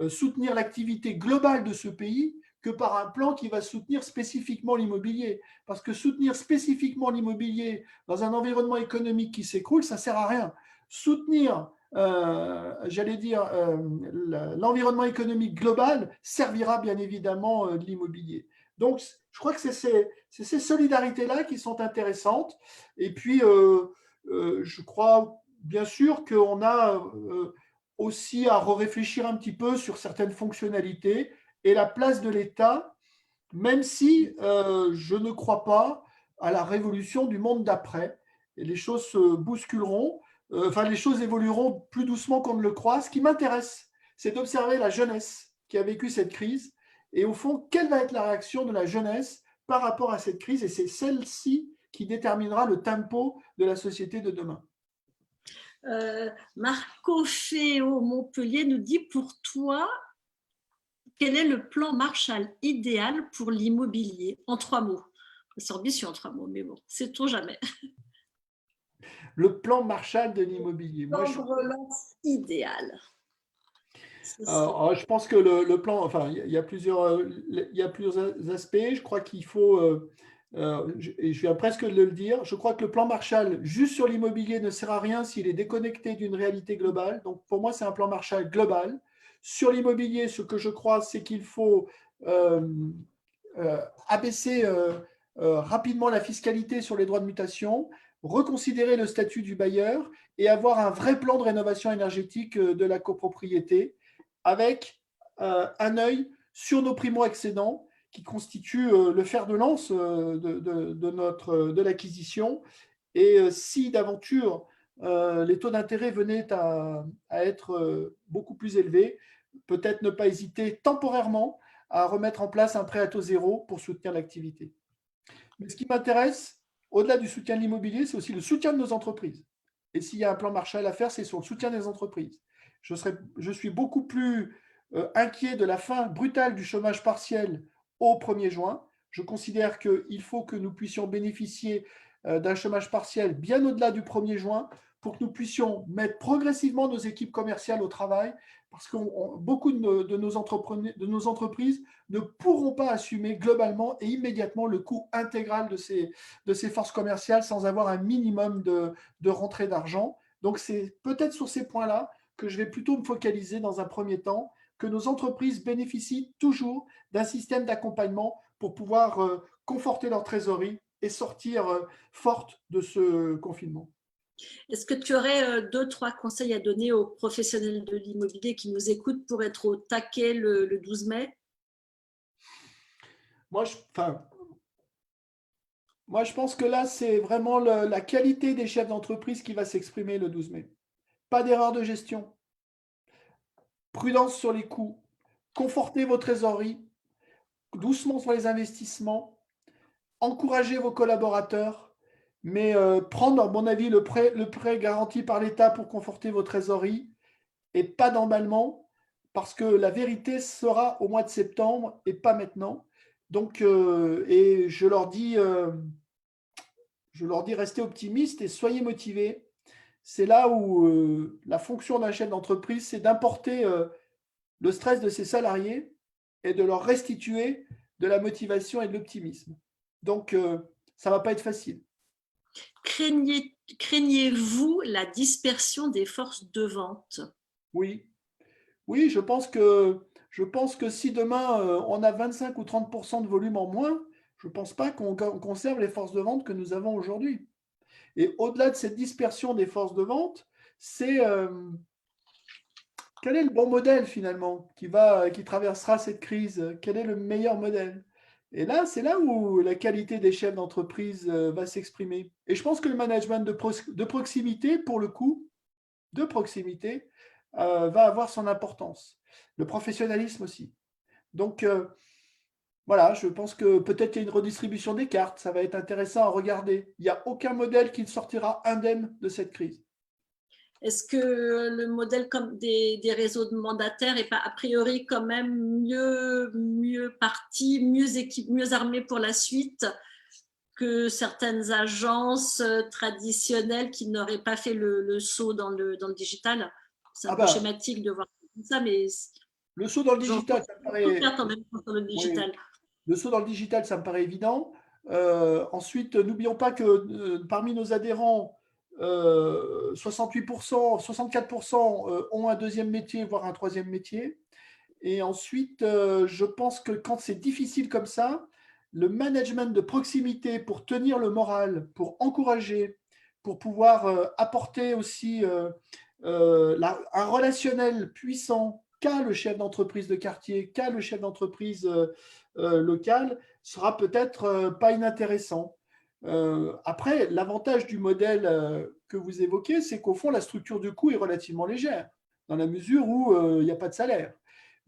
soutenir l'activité globale de ce pays que par un plan qui va soutenir spécifiquement l'immobilier. Parce que soutenir spécifiquement l'immobilier dans un environnement économique qui s'écroule, ça ne sert à rien. Soutenir, j'allais dire, l'environnement économique global servira bien évidemment de l'immobilier. Donc, je crois que c'est ces solidarités-là qui sont intéressantes. Et puis, je crois bien sûr qu'on a aussi à réfléchir un petit peu sur certaines fonctionnalités et la place de l'État, même si je ne crois pas à la révolution du monde d'après. Et les choses se bousculeront, enfin les choses évolueront plus doucement qu'on ne le croit. Ce qui m'intéresse, c'est d'observer la jeunesse qui a vécu cette crise et au fond, quelle va être la réaction de la jeunesse par rapport à cette crise et c'est celle-ci qui déterminera le tempo de la société de demain. Marco Féo Montpellier nous dit pour toi, quel est le plan Marshall idéal pour l'immobilier? En 3 mots. C'est ambitieux en 3 mots, mais bon, sait-on jamais. Le plan Marshall de l'immobilier. Plan de relance idéal. Je pense que le plan, enfin, il y a plusieurs aspects. Je crois qu'il faut, et je viens presque de le dire, je crois que le plan Marshall, juste sur l'immobilier, ne sert à rien s'il est déconnecté d'une réalité globale. Donc, pour moi, c'est un plan Marshall global. Sur l'immobilier, ce que je crois, c'est qu'il faut abaisser rapidement la fiscalité sur les droits de mutation, reconsidérer le statut du bailleur et avoir un vrai plan de rénovation énergétique de la copropriété avec un œil sur nos primo-accédants qui constituent le fer de lance de l'acquisition. Et si d'aventure les taux d'intérêt venaient à être beaucoup plus élevés, peut-être ne pas hésiter temporairement à remettre en place un prêt à taux zéro pour soutenir l'activité. Mais ce qui m'intéresse, au-delà du soutien de l'immobilier, c'est aussi le soutien de nos entreprises. Et s'il y a un plan Marshall à faire, c'est sur le soutien des entreprises. Je suis beaucoup plus inquiet de la fin brutale du chômage partiel au 1er juin. Je considère qu'il faut que nous puissions bénéficier d'un chômage partiel bien au-delà du 1er juin pour que nous puissions mettre progressivement nos équipes commerciales au travail, parce que beaucoup de nos entreprises ne pourront pas assumer globalement et immédiatement le coût intégral de ces forces commerciales sans avoir un minimum de rentrée d'argent. Donc, c'est peut-être sur ces points-là que je vais plutôt me focaliser dans un premier temps, que nos entreprises bénéficient toujours d'un système d'accompagnement pour pouvoir conforter leur trésorerie et sortir forte de ce confinement. Est-ce que tu aurais deux, trois conseils à donner aux professionnels de l'immobilier qui nous écoutent pour être au taquet le 12 mai? Moi, je pense que là, c'est vraiment la qualité des chefs d'entreprise qui va s'exprimer le 12 mai. Pas d'erreur de gestion, prudence sur les coûts, confortez vos trésoreries, doucement sur les investissements, encouragez vos collaborateurs, mais prendre, à mon avis, le prêt garanti par l'État pour conforter vos trésoreries et pas d'emballement, parce que la vérité sera au mois de septembre et pas maintenant. Donc, et je leur dis, restez optimistes et soyez motivés. C'est là où la fonction d'un chef d'entreprise, c'est d'importer le stress de ses salariés et de leur restituer de la motivation et de l'optimisme. Donc, ça ne va pas être facile. Craignez-vous la dispersion des forces de vente? Oui, oui, je pense que si demain on a 25 ou 30% de volume en moins, je ne pense pas qu'on conserve les forces de vente que nous avons aujourd'hui. Et au-delà de cette dispersion des forces de vente, c'est quel est le bon modèle finalement qui traversera cette crise? Quel est le meilleur modèle? Et là, c'est là où la qualité des chefs d'entreprise va s'exprimer. Et je pense que le management de proximité, pour le coup, de proximité, va avoir son importance. Le professionnalisme aussi. Donc, voilà, je pense que peut-être qu'il y a une redistribution des cartes. Ça va être intéressant à regarder. Il n'y a aucun modèle qui ne sortira indemne de cette crise. Est-ce que le modèle comme des réseaux de mandataires n'est pas a priori quand même mieux parti, mieux armé pour la suite que certaines agences traditionnelles qui n'auraient pas fait le saut dans le digital? C'est un Ah peu ben, schématique de voir ça, mais le saut dans le j'en digital, ça me faut paraît. faire quand même sur le Oui, digital. le saut dans le digital, ça me paraît évident. Ensuite, n'oublions pas que parmi nos adhérents, 68%, 64% ont un deuxième métier, voire un troisième métier. Et ensuite, je pense que quand c'est difficile comme ça, le management de proximité pour tenir le moral, pour encourager, pour pouvoir apporter aussi un relationnel puissant qu'a le chef d'entreprise de quartier, qu'a le chef d'entreprise local, sera peut-être pas inintéressant. Après, l'avantage du modèle que vous évoquez, c'est qu'au fond, la structure de coût est relativement légère, dans la mesure où il n'y a pas de salaire.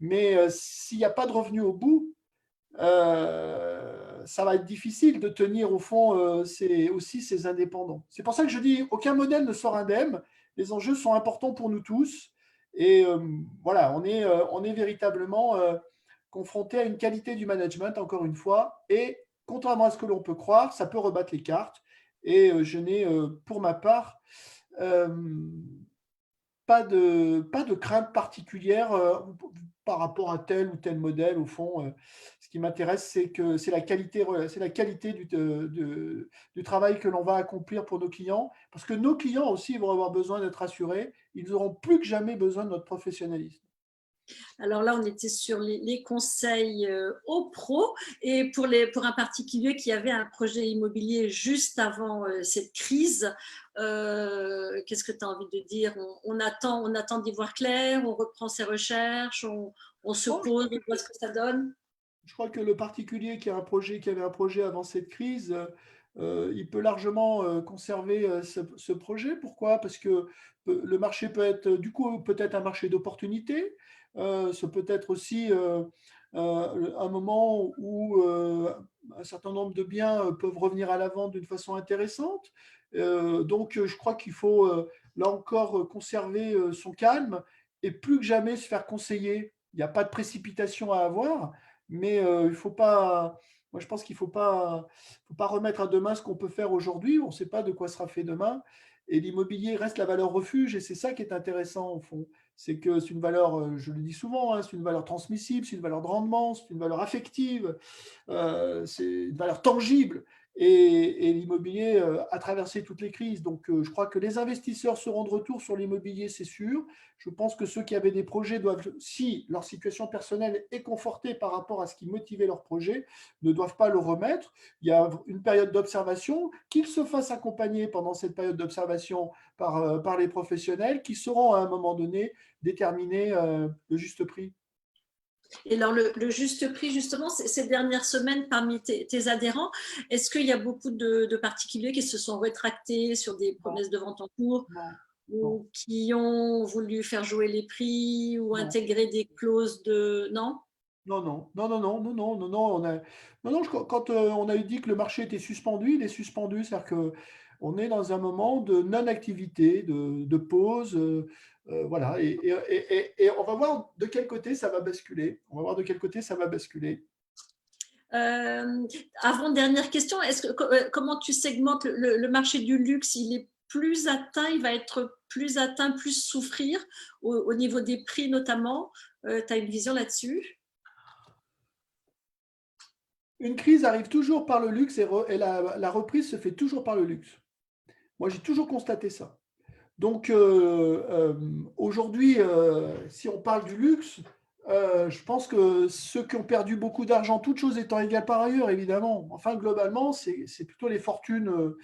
Mais s'il n'y a pas de revenus au bout, ça va être difficile de tenir au fond aussi ces indépendants. C'est pour ça que je dis aucun modèle ne sort indemne. Les enjeux sont importants pour nous tous. Et voilà, on est véritablement confronté à une qualité du management, encore une fois. Et contrairement à ce que l'on peut croire, ça peut rebattre les cartes. Et je n'ai, pour ma part, euh, pas de crainte particulière par rapport à tel ou tel modèle. Au fond, ce qui m'intéresse, c'est la qualité du travail que l'on va accomplir pour nos clients, parce que nos clients aussi vont avoir besoin d'être assurés. Ils auront plus que jamais besoin de notre professionnalisme. Alors là, on était sur les conseils aux pros et pour un particulier qui avait un projet immobilier juste avant cette crise, qu'est-ce que tu as envie de dire? On attend d'y voir clair, on reprend ses recherches, on se Bon, pose, on voit ce que ça donne. je crois que le particulier qui avait un projet avant cette crise, il peut largement conserver ce projet. Pourquoi? Parce que le marché peut être, du coup, peut-être un marché d'opportunité. Ce peut être aussi un moment où un certain nombre de biens peuvent revenir à la vente d'une façon intéressante. Donc, je crois qu'il faut, là encore, conserver son calme et plus que jamais se faire conseiller. Il n'y a pas de précipitation à avoir. Mais il faut pas. Moi, je pense qu'il faut pas remettre à demain ce qu'on peut faire aujourd'hui. On ne sait pas de quoi sera fait demain. et l'immobilier reste la valeur refuge, et c'est ça qui est intéressant au fond. C'est que c'est une valeur, je le dis souvent, hein, c'est une valeur transmissible, c'est une valeur de rendement, c'est une valeur affective, c'est une valeur tangible. Et l'immobilier a traversé toutes les crises. Donc, je crois que les investisseurs seront de retour sur l'immobilier, c'est sûr. Je pense que ceux qui avaient des projets doivent, si leur situation personnelle est confortée par rapport à ce qui motivait leur projet, ne doivent pas le remettre. Il y a une période d'observation, qu'ils se fassent accompagner pendant cette période d'observation par les professionnels qui sauront à un moment donné déterminer le juste prix. Et alors, le juste prix, justement, ces dernières semaines, parmi tes adhérents, est-ce qu'il y a beaucoup de particuliers qui se sont rétractés sur des Non, promesses de vente en cours non, non, ou qui ont voulu faire jouer les prix ou non. intégrer des clauses de… Non? Non, non, non, non, non, non, non, non, non, non, non, quand on a dit que le marché était suspendu, il est suspendu, c'est-à-dire que on est dans un moment de non-activité, de pause, voilà, et on va voir de quel côté ça va basculer. On va voir de quel côté ça va basculer. Avant-dernière question, comment tu segmentes le marché du luxe? Il est plus atteint, il va être plus atteint, plus souffrir au niveau des prix notamment. Tu as une vision là-dessus? Une crise arrive toujours par le luxe et la reprise se fait toujours par le luxe. Moi, j'ai toujours constaté ça. Donc, aujourd'hui, si on parle du luxe, je pense que ceux qui ont perdu beaucoup d'argent, toutes choses étant égales par ailleurs, évidemment, enfin, globalement, c'est plutôt les fortunes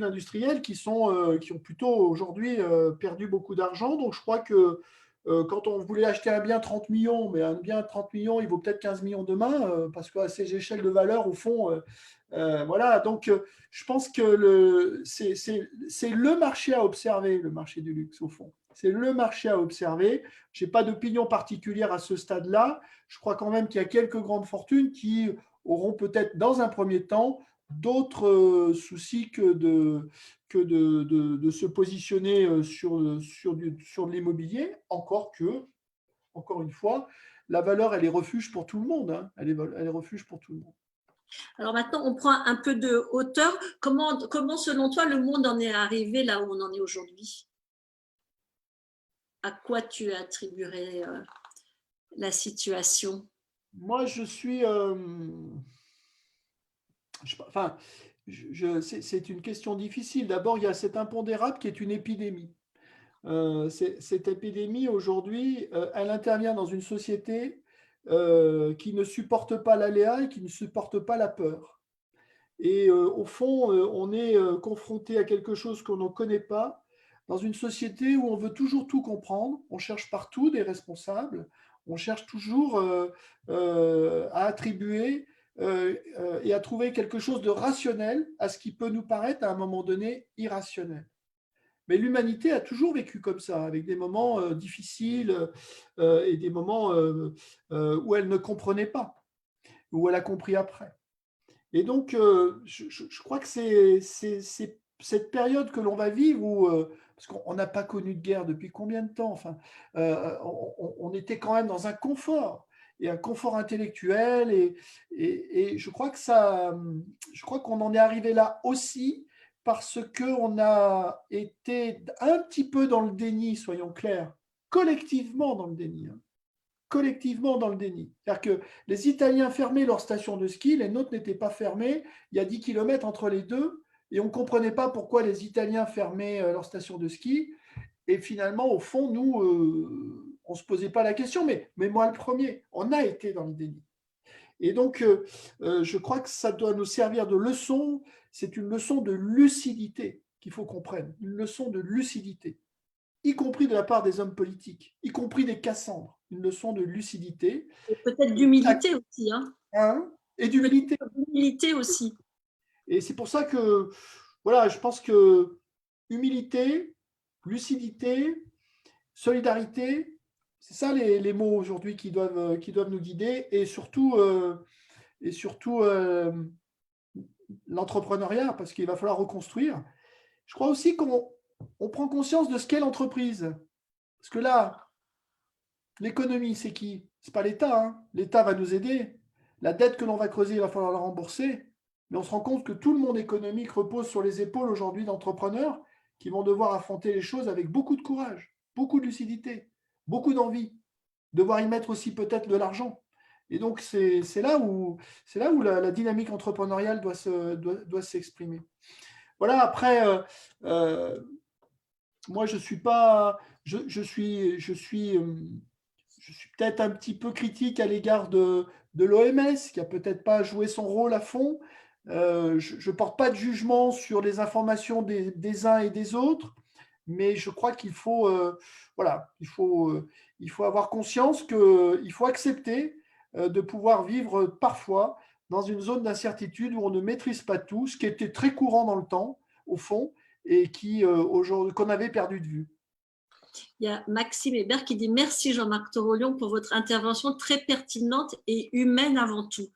industrielles qui ont plutôt aujourd'hui perdu beaucoup d'argent. Donc, je crois que quand on voulait acheter un bien 30 millions, mais un bien 30 millions, il vaut peut-être 15 millions demain, parce qu'à ces échelles de valeur, au fond, voilà. Donc, je pense que c'est le marché à observer, le marché du luxe, au fond. C'est le marché à observer. Je n'ai pas d'opinion particulière à ce stade-là. Je crois quand même qu'il y a quelques grandes fortunes qui auront peut-être, dans un premier temps, d'autres soucis que de se positionner sur de l'immobilier, encore une fois, la valeur, elle est refuge pour tout le monde, hein. Elle est refuge pour tout le monde. Alors maintenant, on prend un peu de hauteur. Comment, selon toi, le monde en est arrivé là où on en est aujourd'hui? À quoi tu attribuerais la situation? Moi, je suis... enfin, c'est une question difficile. D'abord, il y a cet impondérable qui est une épidémie. Cette épidémie, aujourd'hui, elle intervient dans une société qui ne supporte pas l'aléa et qui ne supporte pas la peur. Et au fond, on est confronté à quelque chose qu'on ne connaît pas, dans une société où on veut toujours tout comprendre, on cherche partout des responsables, on cherche toujours à attribuer et à trouver quelque chose de rationnel à ce qui peut nous paraître à un moment donné irrationnel. Mais l'humanité a toujours vécu comme ça, avec des moments difficiles et des moments où elle ne comprenait pas, où elle a compris après. Et donc, je crois que c'est cette période que l'on va vivre où, parce qu'on n'a pas connu de guerre depuis combien de temps, enfin, on était quand même dans un confort, et un confort intellectuel, et je crois qu'on en est arrivé là aussi parce qu'on a été un petit peu dans le déni, soyons clairs, collectivement dans le déni, hein, collectivement dans le déni. C'est-à-dire que les Italiens fermaient leur station de ski, les nôtres n'étaient pas fermés, il y a 10 kilomètres entre les deux, et on ne comprenait pas pourquoi les Italiens fermaient leur station de ski. Et finalement, au fond, nous, on ne se posait pas la question, mais moi le premier, on a été dans le déni. Et donc, je crois que ça doit nous servir de leçon. C'est une leçon de lucidité qu'il faut qu'on prenne, une leçon de lucidité, y compris de la part des hommes politiques, y compris des Cassandres, une leçon de lucidité. Et peut-être d'humilité aussi. Hein. Hein, et d'humilité. D'humilité aussi. Et c'est pour ça que, voilà, je pense que humilité, lucidité, solidarité, c'est ça les mots aujourd'hui qui doivent nous guider, et surtout l'entrepreneuriat, parce qu'il va falloir reconstruire. Je crois aussi qu'on prend conscience de ce qu'est l'entreprise. Parce que là, l'économie, c'est qui? C'est pas l'État, hein. L'État va nous aider. La dette que l'on va creuser, il va falloir la rembourser. Mais on se rend compte que tout le monde économique repose sur les épaules aujourd'hui d'entrepreneurs qui vont devoir affronter les choses avec beaucoup de courage, beaucoup de lucidité, beaucoup d'envie, devoir y mettre aussi peut-être de l'argent. Et donc, c'est là où la dynamique entrepreneuriale doit s'exprimer. Voilà, après, moi, je suis pas, je suis peut-être un petit peu critique à l'égard de l'OMS, qui a peut-être pas joué son rôle à fond. Je ne porte pas de jugement sur les informations des uns et des autres, mais je crois qu'il faut, voilà, il faut avoir conscience qu'il faut accepter de pouvoir vivre parfois dans une zone d'incertitude où on ne maîtrise pas tout, ce qui était très courant dans le temps, au fond, et qu'on avait perdu de vue. Il y a Maxime Hébert qui dit « Merci Jean-Marc Torolion pour votre intervention très pertinente et humaine avant tout ».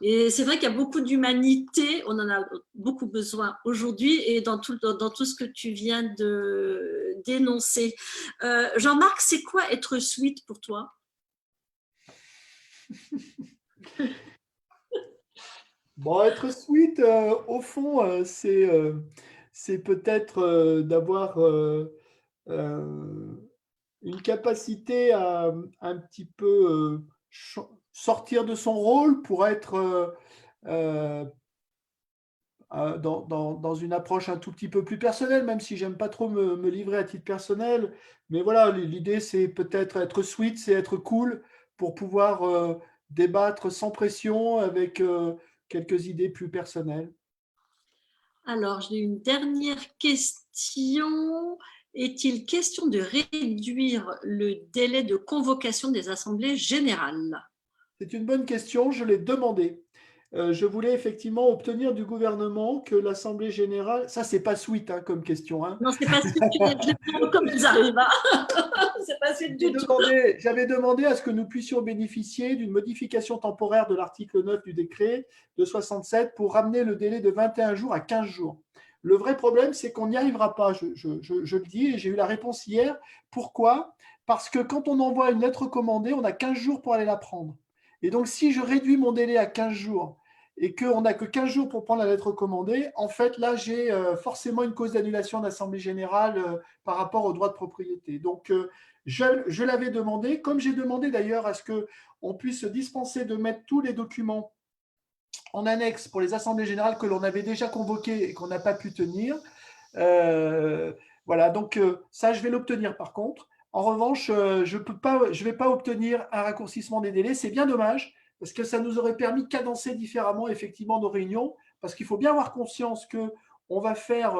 Et c'est vrai qu'il y a beaucoup d'humanité, on en a beaucoup besoin aujourd'hui et dans tout ce que tu viens de dénoncer. Jean-Marc, c'est quoi être sweet pour toi? Bon, être sweet, au fond, c'est peut-être d'avoir une capacité à un petit peu sortir de son rôle pour être euh, dans une approche un tout petit peu plus personnelle, même si j'aime pas trop me livrer à titre personnel. Mais voilà, l'idée, c'est peut-être être sweet, c'est être cool pour pouvoir débattre sans pression avec quelques idées plus personnelles. Alors, j'ai une dernière question. Est-il question de réduire le délai de convocation des assemblées générales? C'est une bonne question, je l'ai demandé. Je voulais effectivement obtenir du gouvernement que l'Assemblée générale, ça c'est pas sweet hein, comme question. Hein. Non, c'est pas suite, je les prends comme ils arrivent. Hein. C'est pas suite du tout. J'avais demandé à ce que nous puissions bénéficier d'une modification temporaire de l'article 9 du décret de 67 pour ramener le délai de 21 jours à 15 jours. Le vrai problème, c'est qu'on n'y arrivera pas, je le dis, et j'ai eu la réponse hier. Pourquoi? Parce que quand on envoie une lettre commandée, on a 15 jours pour aller la prendre. Et donc, si je réduis mon délai à 15 jours et qu'on n'a que 15 jours pour prendre la lettre commandée, en fait, là, j'ai forcément une cause d'annulation d'Assemblée générale par rapport au droit de propriété. Donc, je l'avais demandé, comme j'ai demandé d'ailleurs à ce qu'on puisse se dispenser de mettre tous les documents en annexe pour les assemblées générales que l'on avait déjà convoquées et qu'on n'a pas pu tenir. Voilà, donc ça, je vais l'obtenir par contre. En revanche, je ne vais pas obtenir un raccourcissement des délais. C'est bien dommage parce que ça nous aurait permis de cadencer différemment effectivement nos réunions. Parce qu'il faut bien avoir conscience qu'on va faire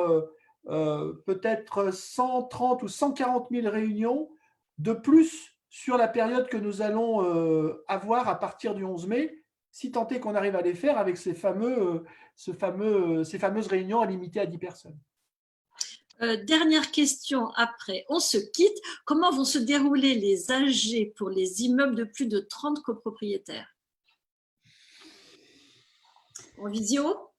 peut-être 130 ou 140 000 réunions de plus sur la période que nous allons avoir à partir du 11 mai, si tant est qu'on arrive à les faire avec ces fameuses réunions limitées à 10 personnes. Dernière question après, on se quitte. Comment vont se dérouler les AG pour les immeubles de plus de 30 copropriétaires? En visio?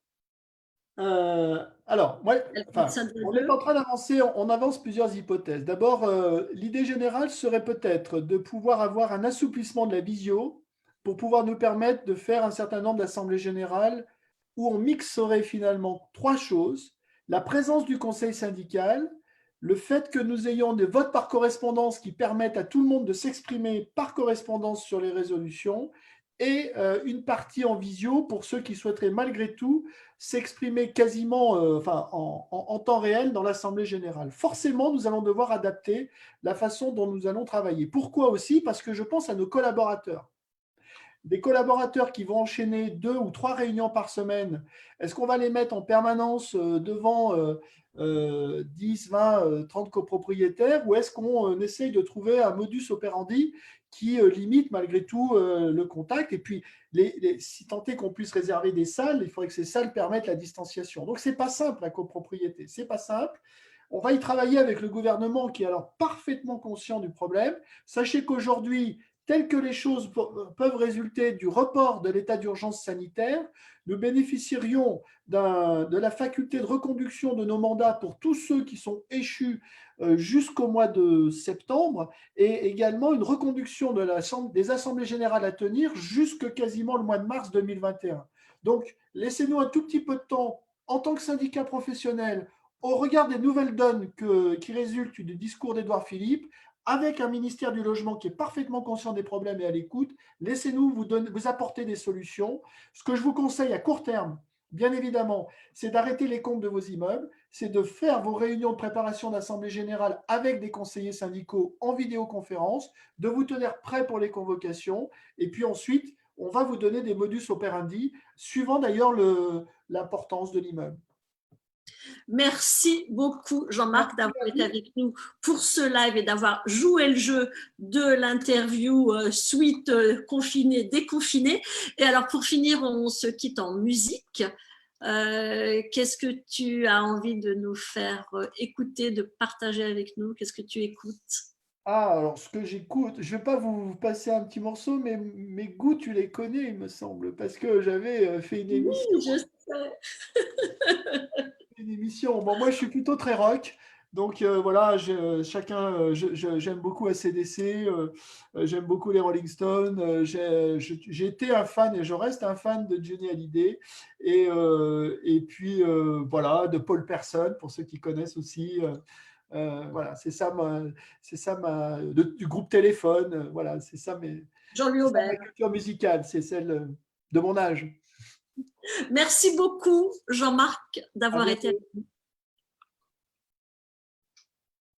Alors, on est en train d'avancer, on avance plusieurs hypothèses. D'abord, l'idée générale serait peut-être de pouvoir avoir un assouplissement de la visio pour pouvoir nous permettre de faire un certain nombre d'assemblées générales où on mixerait finalement trois choses. La présence du conseil syndical, le fait que nous ayons des votes par correspondance qui permettent à tout le monde de s'exprimer par correspondance sur les résolutions et une partie en visio pour ceux qui souhaiteraient malgré tout s'exprimer quasiment en temps réel dans l'Assemblée générale. Forcément, nous allons devoir adapter la façon dont nous allons travailler. Pourquoi aussi? Parce que je pense à nos collaborateurs. Des collaborateurs qui vont enchaîner 2 ou 3 réunions par semaine, est-ce qu'on va les mettre en permanence devant 10, 20, 30 copropriétaires ou est-ce qu'on essaye de trouver un modus operandi qui limite malgré tout le contact? Et puis, si tant est qu'on puisse réserver des salles, il faudrait que ces salles permettent la distanciation. Donc, ce n'est pas simple la copropriété, ce n'est pas simple. On va y travailler avec le gouvernement qui est alors parfaitement conscient du problème. Sachez qu'aujourd'hui, telles que les choses peuvent résulter du report de l'état d'urgence sanitaire, nous bénéficierions de la faculté de reconduction de nos mandats pour tous ceux qui sont échus jusqu'au mois de septembre et également une reconduction des assemblées générales à tenir jusque quasiment le mois de mars 2021. Donc, laissez-nous un tout petit peu de temps en tant que syndicat professionnel au regard des nouvelles donnes qui résultent du discours d'Édouard Philippe, avec un ministère du Logement qui est parfaitement conscient des problèmes et à l'écoute, laissez-nous vous apporter des solutions. Ce que je vous conseille à court terme, bien évidemment, c'est d'arrêter les comptes de vos immeubles, c'est de faire vos réunions de préparation d'assemblée générale avec des conseillers syndicaux en vidéoconférence, de vous tenir prêt pour les convocations, et puis ensuite, on va vous donner des modus operandi, suivant d'ailleurs l'importance de l'immeuble. Merci beaucoup, Jean-Marc, d'avoir été avec nous pour ce live et d'avoir joué le jeu de l'interview suite confinée, déconfinée. Et alors, pour finir, on se quitte en musique. Qu'est-ce que tu as envie de nous faire écouter, de partager avec nous? Qu'est-ce que tu écoutes? Ah, alors ce que j'écoute, je vais pas vous passer un petit morceau, mais mes goûts, tu les connais, il me semble, parce que j'avais fait une émission. Oui, je sais. Une émission. Bon, moi, je suis plutôt très rock. Donc voilà, j'aime beaucoup AC/DC, j'aime beaucoup les Rolling Stones. J'ai été un fan et je reste un fan de Johnny Hallyday. Et puis voilà, de Paul Person, pour ceux qui connaissent aussi. Voilà, du groupe Téléphone. Voilà, c'est ça, Jean-Louis ma Aubert. culture musicale, c'est celle de mon âge. Merci beaucoup, Jean-Marc, À d'avoir été bientôt. avec nous.